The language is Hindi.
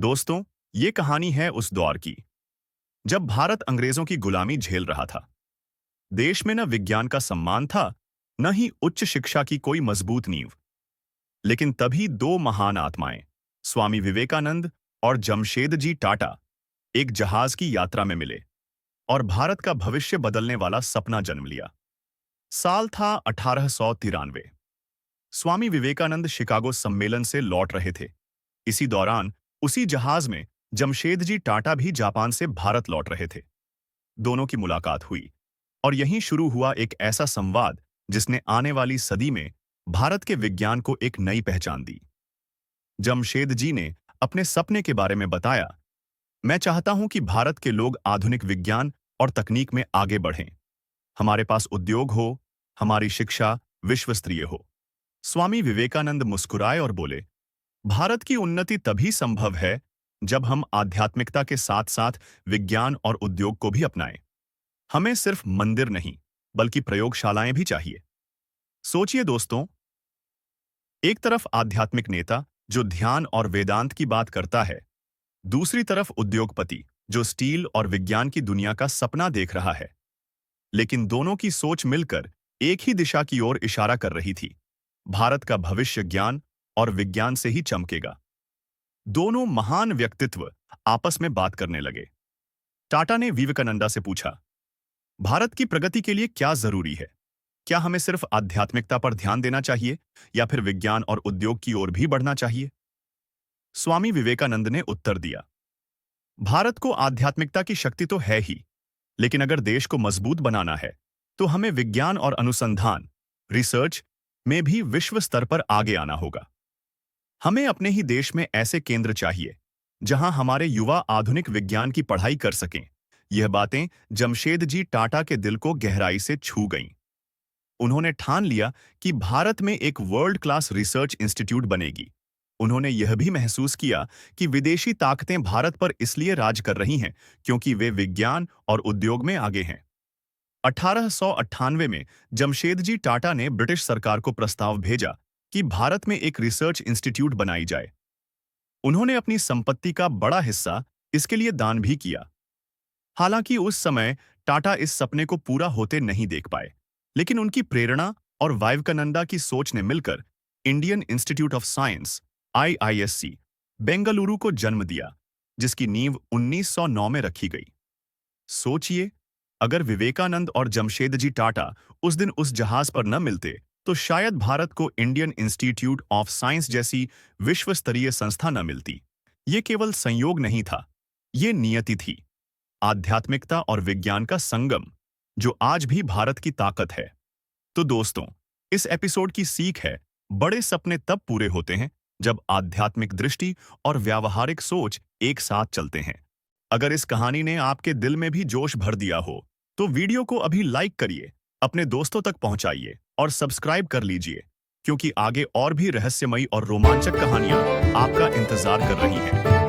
दोस्तों, ये कहानी है उस दौर की जब भारत अंग्रेजों की गुलामी झेल रहा था। देश में न विज्ञान का सम्मान था, न ही उच्च शिक्षा की कोई मजबूत नींव। लेकिन तभी दो महान आत्माएं, स्वामी विवेकानंद और जमशेदजी टाटा, एक जहाज की यात्रा में मिले और भारत का भविष्य बदलने वाला सपना जन्म लिया। साल था 1893। स्वामी विवेकानंद शिकागो सम्मेलन से लौट रहे थे। इसी दौरान उसी जहाज में जमशेदजी टाटा भी जापान से भारत लौट रहे थे। दोनों की मुलाकात हुई और यहीं शुरू हुआ एक ऐसा संवाद जिसने आने वाली सदी में भारत के विज्ञान को एक नई पहचान दी। जमशेदजी ने अपने सपने के बारे में बताया, मैं चाहता हूं कि भारत के लोग आधुनिक विज्ञान और तकनीक में आगे बढ़ें। हमारे पास उद्योग हो, हमारी शिक्षा विश्व स्तरीय हो। स्वामी विवेकानंद मुस्कुराए और बोले, भारत की उन्नति तभी संभव है जब हम आध्यात्मिकता के साथ साथ विज्ञान और उद्योग को भी अपनाएं। हमें सिर्फ मंदिर नहीं, बल्कि प्रयोगशालाएं भी चाहिए। सोचिए दोस्तों, एक तरफ आध्यात्मिक नेता जो ध्यान और वेदांत की बात करता है, दूसरी तरफ उद्योगपति जो स्टील और विज्ञान की दुनिया का सपना देख रहा है। लेकिन दोनों की सोच मिलकर एक ही दिशा की ओर इशारा कर रही थी। भारत का भविष्य ज्ञान और विज्ञान से ही चमकेगा। दोनों महान व्यक्तित्व आपस में बात करने लगे। टाटा ने विवेकानंदा से पूछा, भारत की प्रगति के लिए क्या जरूरी है? क्या हमें सिर्फ आध्यात्मिकता पर ध्यान देना चाहिए या फिर विज्ञान और उद्योग की ओर भी बढ़ना चाहिए? स्वामी विवेकानंद ने उत्तर दिया, भारत को आध्यात्मिकता की शक्ति तो है ही, लेकिन अगर देश को मजबूत बनाना है तो हमें विज्ञान और अनुसंधान, रिसर्च में भी विश्व स्तर पर आगे आना होगा। हमें अपने ही देश में ऐसे केंद्र चाहिए जहां हमारे युवा आधुनिक विज्ञान की पढ़ाई कर सकें। यह बातें जमशेदजी टाटा के दिल को गहराई से छू गईं। उन्होंने ठान लिया कि भारत में एक वर्ल्ड क्लास रिसर्च इंस्टीट्यूट बनेगी। उन्होंने यह भी महसूस किया कि विदेशी ताकतें भारत पर इसलिए राज कर रही हैं क्योंकि वे विज्ञान और उद्योग में आगे हैं। 1898 में जमशेदजी टाटा ने ब्रिटिश सरकार को प्रस्ताव भेजा कि भारत में एक रिसर्च इंस्टीट्यूट बनाई जाए। उन्होंने अपनी संपत्ति का बड़ा हिस्सा इसके लिए दान भी किया। हालांकि उस समय टाटा इस सपने को पूरा होते नहीं देख पाए, लेकिन उनकी प्रेरणा और विवेकानंदा की सोच ने मिलकर Indian institute of science (IISc) Bengaluru को जन्म दिया, जिसकी नींव 1909 में रखी गई। सोचिए, अगर विवेकानंद और जमशेदजी टाटा उस दिन उस जहाज पर न मिलते तो शायद भारत को इंडियन इंस्टीट्यूट ऑफ साइंस जैसी विश्व स्तरीय संस्था न मिलती। ये केवल संयोग नहीं था, ये नियति थी। आध्यात्मिकता और विज्ञान का संगम, जो आज भी भारत की ताकत है। तो दोस्तों, इस एपिसोड की सीख है, बड़े सपने तब पूरे होते हैं जब आध्यात्मिक दृष्टि और व्यावहारिक सोच एक साथ चलते हैं। अगर इस कहानी ने आपके दिल में भी जोश भर दिया हो, तो वीडियो को अभी लाइक करिए, अपने दोस्तों तक पहुंचाइए और सब्सक्राइब कर लीजिए, क्योंकि आगे और भी रहस्यमयी और रोमांचक कहानियां आपका इंतजार कर रही हैं।